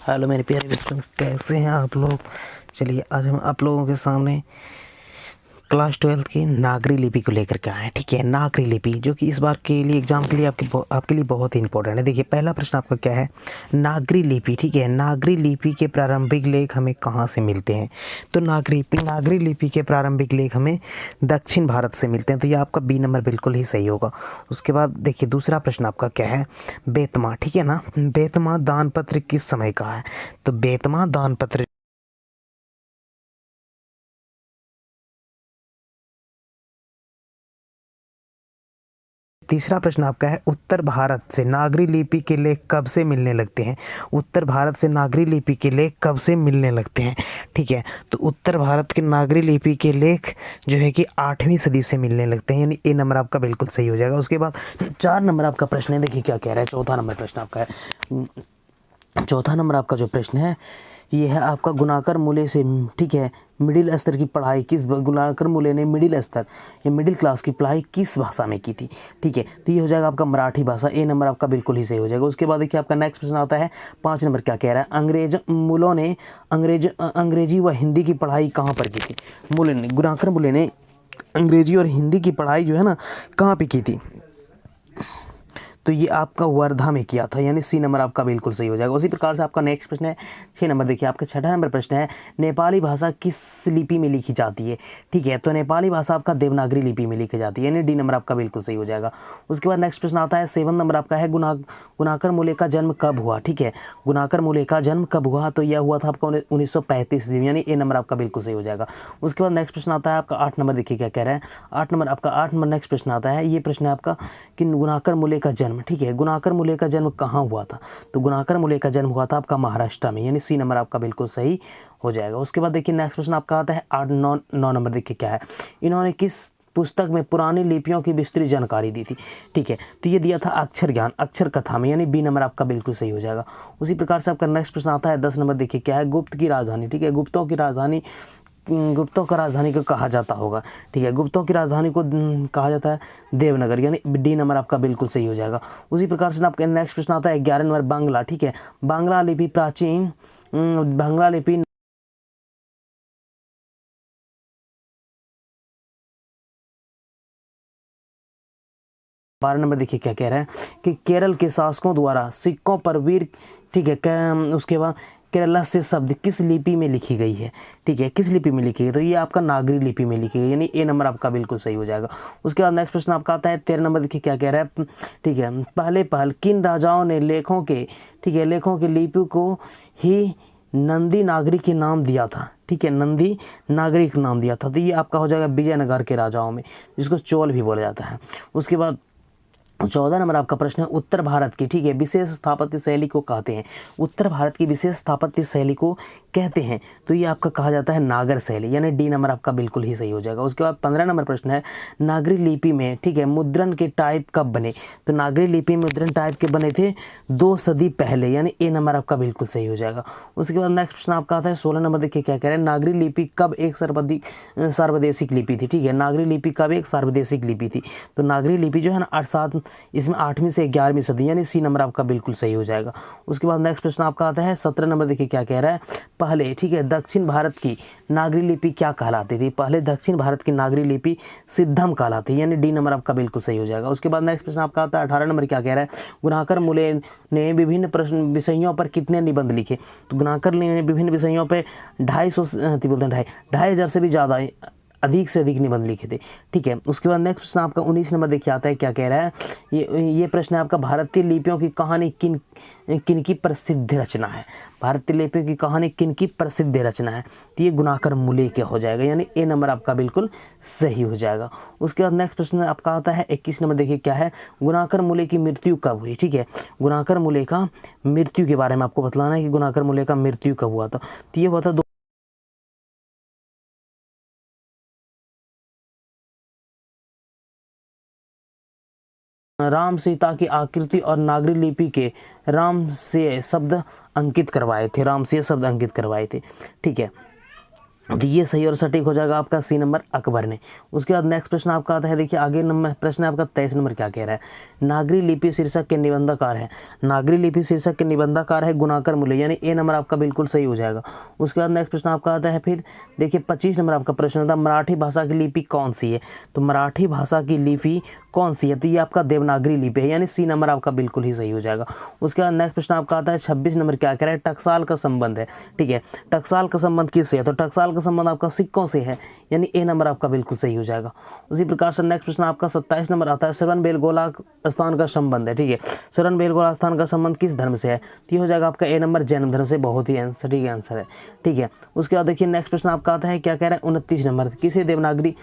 Hello मेरे प्यारे बच्चों, कैसे हैं आप लोग। चलिए आज हम आप लोगों के सामने क्लास 12 की नागरी लिपि को लेकर के आए हैं। ठीक है, नागरी लिपि जो कि इस बार के लिए एग्जाम के लिए आपके लिए बहुत ही इंपॉर्टेंट है। देखिए पहला प्रश्न आपका क्या है, नागरी लिपि। ठीक है, नागरी लिपि के प्रारंभिक लेख हमें कहाँ से मिलते हैं। तो नागरी लिपि के प्रारंभिक लेख हमें दक्षिण भारत से मिलते हैं। तो ये आपका बी नंबर बिल्कुल ही सही होगा। उसके बाद देखिए दूसरा प्रश्न आपका क्या है, बेतमा। ठीक है ना, बेतमा दानपत्र किस समय का है। तो बेतमा दानपत्र तीसरा प्रश्न आपका है, उत्तर भारत से नागरी लिपि के लेख कब से मिलने लगते हैं। उत्तर भारत से नागरी लिपि के लेख कब से मिलने लगते हैं। ठीक है, तो उत्तर भारत के नागरी लिपि के लेख जो है कि 8वीं सदी से मिलने लगते हैं, यानी ए नंबर आपका बिल्कुल सही हो जाएगा। उसके बाद 4 नंबर आपका प्रश्न है, देखिए क्या कह रहा है। चौथा नंबर प्रश्न आपका है, चौथा नंबर आपका जो प्रश्न है ये है आपका गुणाकर मूल्य से, ठीक है, मिडिल स्तर की पढ़ाई किस, गुणाकर मूल्य ने मिडिल स्तर या मिडिल क्लास की पढ़ाई किस भाषा में की थी। ठीक है, तो ये हो जाएगा आपका मराठी भाषा। ए नंबर आपका बिल्कुल ही सही हो जाएगा। उसके बाद देखिए आपका नेक्स्ट प्रश्न आता है 5 नंबर, क्या कह रहा है, अंग्रेज मूलों ने अंग्रेजी व हिंदी की पढ़ाई कहाँ पर की थी। मूल्य ने, गुणाकर मूल्य ने अंग्रेजी और हिंदी की पढ़ाई जो है ना कहाँ पे की थी। तो ये आपका वर्धा में किया था, यानी सी नंबर आपका बिल्कुल सही हो जाएगा। उसी प्रकार से आपका नेक्स्ट प्रश्न है 6 नंबर, देखिए आपका छठा नंबर प्रश्न है, नेपाली भाषा किस लिपि में लिखी जाती है। ठीक है, तो नेपाली भाषा आपका देवनागरी लिपि में लिखी जाती है, यानी डी नंबर आपका बिल्कुल सही हो जाएगा। उसके बाद नेक्स्ट प्रश्न आता है 7 नंबर आपका है, गुणाकर मूल्य का जन्म कब हुआ। ठीक है, गुणाकर मूल्य का जन्म कब हुआ, तो यह हुआ था आपका 1935 में, यानी ए नंबर आपका बिल्कुल सही हो जाएगा। उसके बाद नेक्स्ट प्रश्न आता है आपका 8 नंबर, देखिए क्या कह रहा है 8 नंबर आपका, 8 नंबर नेक्स्ट प्रश्न आता है, ये प्रश्न है आपका कि गुणाकर मूल्य का जन्म, ठीक है, गुणाकर मूल्य का जन्म कहाँ हुआ था। तो गुणाकर मूल्य का जन्म हुआ था आपका महाराष्ट्र में, यानी सी नंबर आपका बिल्कुल सही हो जाएगा। उसके बाद देखिए नेक्स्ट प्रश्न आपका आता है 8 9 नंबर, देखिए क्या है, इन्होंने किस पुस्तक में पुरानी लिपियों की विस्तृत जानकारी दी थी। ठीक है, तो ये दिया था अक्षर ज्ञान अक्षर कथा में, यानी बी नंबर आपका बिल्कुल सही हो जाएगा। उसी प्रकार से आपका नेक्स्ट प्रश्न आता है 10 नंबर, देखिए क्या है, गुप्त की राजधानी। ठीक है, गुप्तों की राजधानी, गुप्तों का राजधानी को कहा जाता होगा। ठीक है, गुप्तों की राजधानी को कहा जाता है देवनगर, यानी डी नंबर आपका बिल्कुल सही हो जाएगा। उसी प्रकार से आपका नेक्स्ट प्रश्न आता है 11 नंबर, बांग्ला। ठीक है, बांग्ला लिपि प्राचीन, बांग्ला लिपि 12 नंबर, देखिए क्या कह रहा है कि केरल के शासकों द्वारा सिक्कों पर वीर, ठीक है, उसके बाद केरला से शब्द किस लिपि में लिखी गई है। ठीक है, किस लिपि में लिखी गई, तो ये आपका नागरी लिपि में लिखी गई, यानी ए नंबर आपका बिल्कुल सही हो जाएगा। उसके बाद नेक्स्ट प्रश्न आपका आता है 13 नंबर, देखिए क्या कह रहा है, ठीक है, पहल किन राजाओं ने लेखों के, ठीक है, लेखों के लिपि को ही नंदी नागरी के नाम दिया था। ठीक है, नंदी नागरिक नाम दिया था, तो ये आपका हो जाएगा विजयनगर के राजाओं में, जिसको चोल भी बोला जाता है। उसके बाद 14 नंबर आपका प्रश्न है उत्तर भारत की, ठीक है, विशेष स्थापत्य शैली को कहते हैं। उत्तर भारत की विशेष स्थापत्य शैली को कहते हैं, तो ये आपका कहा जाता है नागर शैली, यानी डी नंबर आपका बिल्कुल ही सही हो जाएगा। उसके बाद 15 नंबर प्रश्न है, नागरी लिपि में, ठीक है, मुद्रण के टाइप कब बने। तो नागरी लिपि में मुद्रण टाइप के बने थे 2 सदी पहले, यानी ए नंबर आपका बिल्कुल सही हो जाएगा। उसके बाद नेक्स्ट प्रश्न आपका आता है 16 नंबर, देखिए क्या कह रहे हैं, नागरी लिपि कब एक सार्वदेशिक लिपि थी। ठीक है, नागरी लिपि कब एक सार्वदेशिक लिपि थी। तो नागरी लिपि जो है ना इसमें 8वीं से 11वीं सदी, यानी सी नंबर आपका बिल्कुल सही हो जाएगा। उसके बाद नेक्स्ट प्रश्न आपका आता है 17 नंबर, देखिए क्या कह रहा है, पहले, ठीक है, दक्षिण भारत की नागरी लिपि क्या कहलाती थी। पहले दक्षिण भारत की नागरी लिपि सिद्धम कहलाती है, यानी डी नंबर आपका बिल्कुल सही हो जाएगा। उसके बाद नेक्स्ट प्रश्न आपका आता है 18 नंबर, क्या कह रहा है, गुणाकर मूल्य ने विभिन्न प्रश्न विषयों पर कितने निबंध लिखे। तो गुणाकर ने विभिन्न विषयों पर 250 बोलते हैं 2,500 से भी ज़्यादा अधिक से अधिक निबंध लिखे थे। ठीक है, उसके बाद नेक्स्ट प्रश्न आपका 19 नंबर, देखिए आता है क्या कह रहा है, ये प्रश्न है आपका, भारतीय लिपियों की कहानी किन की प्रसिद्ध रचना है। भारतीय लिपियों की कहानी किन की प्रसिद्ध रचना है, तो ये गुणाकर मूल्य क्या हो जाएगा, यानी ए नंबर आपका बिल्कुल सही हो जाएगा। उसके बाद नेक्स्ट प्रश्न आपका आता है 21 नंबर, देखिए क्या है, गुणाकर मूल्य की मृत्यु कब हुई। ठीक है, गुणाकर मूल्य का मृत्यु के बारे में आपको बतलाना है कि गुणाकर मूल्य का मृत्यु कब हुआ था। तो ये हुआ था राम सीता की आकृति और नागरी लिपि के राम से शब्द अंकित करवाए थे, राम से शब्द अंकित करवाए थे। ठीक है, तो ये सही और सटीक हो जाएगा आपका सी नंबर, अकबर ने। उसके बाद नेक्स्ट प्रश्न आपका आता है, देखिए आगे नंबर प्रश्न है आपका 23 नंबर, क्या कह रहा है, नागरी लिपि शीर्षक के निबंधकार है, नागरी लिपि शीर्षक के निबंधकार है गुणाकर मूल्य, यानी ए नंबर आपका बिल्कुल सही हो जाएगा। उसके बाद नेक्स्ट प्रश्न आपका आता है, फिर देखिए 25 नंबर आपका प्रश्न आता है, मराठी भाषा की लिपि कौन सी है, तो मराठी भाषा की लिपि कौन सी है, तो ये आपका देवनागरी लिपि है, यानी सी नंबर आपका बिल्कुल ही सही हो जाएगा। उसके बाद नेक्स्ट प्रश्न आपका आता है 26 नंबर, क्या कह रहा है, टकसाल का संबंध है, ठीक है, टकसाल का संबंध किससे है, तो टकसाल का संबंध आपका सिक्कों से है, यानी ए नंबर आपका बिल्कुल सही हो जाएगा। उसी प्रकार से नेक्स्ट प्रश्न आपका 27 नंबर आता है, श्रवण बेलगोला स्थान का संबंध है, ठीक है, श्रवण बेलगोला स्थान का संबंध किस धर्म से है, तो ये हो जाएगा आपका ए नंबर, जैन धर्म से, बहुत ही सटीक आंसर है, ठीक है। उसके बाद देखिए नेक्स्ट प्रश्न आपका आता है, क्या कह रहा है, 29 नंबर, किसे देवनागरी,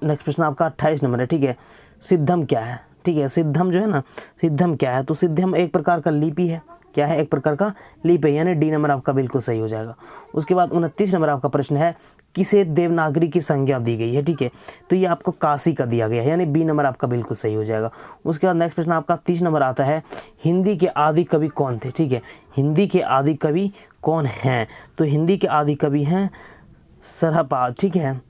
नेक्स्ट प्रश्न आपका 28 नंबर है, ठीक है, सिद्धम क्या है, ठीक है, सिद्धम जो है ना, सिद्धम क्या है, तो सिद्धम एक प्रकार का लिपि है, क्या है, एक प्रकार का लिपि है, यानी डी नंबर आपका बिल्कुल सही हो जाएगा। उसके बाद 29 नंबर आपका प्रश्न है, किसे देवनागरी की संज्ञा दी गई है, ठीक है, तो ये आपको काशी का दिया गया है, यानी बी नंबर आपका बिल्कुल सही हो जाएगा। उसके बाद नेक्स्ट प्रश्न आपका 30 नंबर आता है, हिंदी के आदि कवि कौन थे, ठीक है, हिंदी के आदि कवि कौन हैं, तो हिंदी के आदि कवि हैं सरहपाद, ठीक है,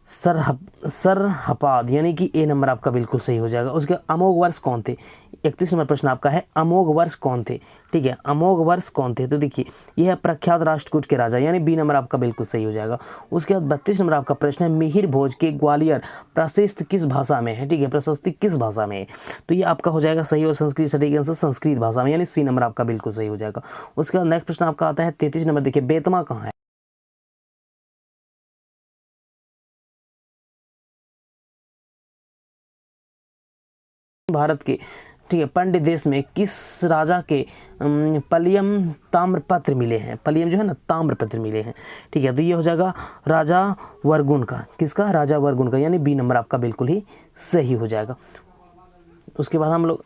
सरहपाद, यानी कि ए नंबर आपका बिल्कुल सही हो जाएगा। उसके अमोघ वर्ष कौन थे, 31 नंबर प्रश्न आपका है, अमोघ वर्ष कौन थे, ठीक है, अमोघ वर्ष कौन थे, तो देखिए यह है प्रख्यात राष्ट्रकूट के राजा, यानी बी नंबर आपका बिल्कुल सही हो जाएगा। उसके बाद 32 नंबर आपका प्रश्न है, मिहिर भोज के ग्वालियर प्रशस्ति किस भाषा में है, ठीक है, प्रशस्ति किस भाषा में है, तो ये आपका हो जाएगा सही और संस्कृत, सटीक आंसर संस्कृत भाषा में, यानी सी नंबर आपका बिल्कुल सही हो जाएगा। उसके बाद नेक्स्ट प्रश्न आपका आता है 33 नंबर, देखिए बेतमा कहाँ है, भारत के, ठीक है, पंडित देश में किस राजा के पलियम ताम्रपत्र मिले हैं, पलियम जो है ना ताम्रपत्र मिले हैं, ठीक है, तो ये हो जाएगा राजा वर्गुन का, किसका, राजा वर्गुन का, यानी बी नंबर आपका बिल्कुल ही सही हो जाएगा। उसके बाद हम लोग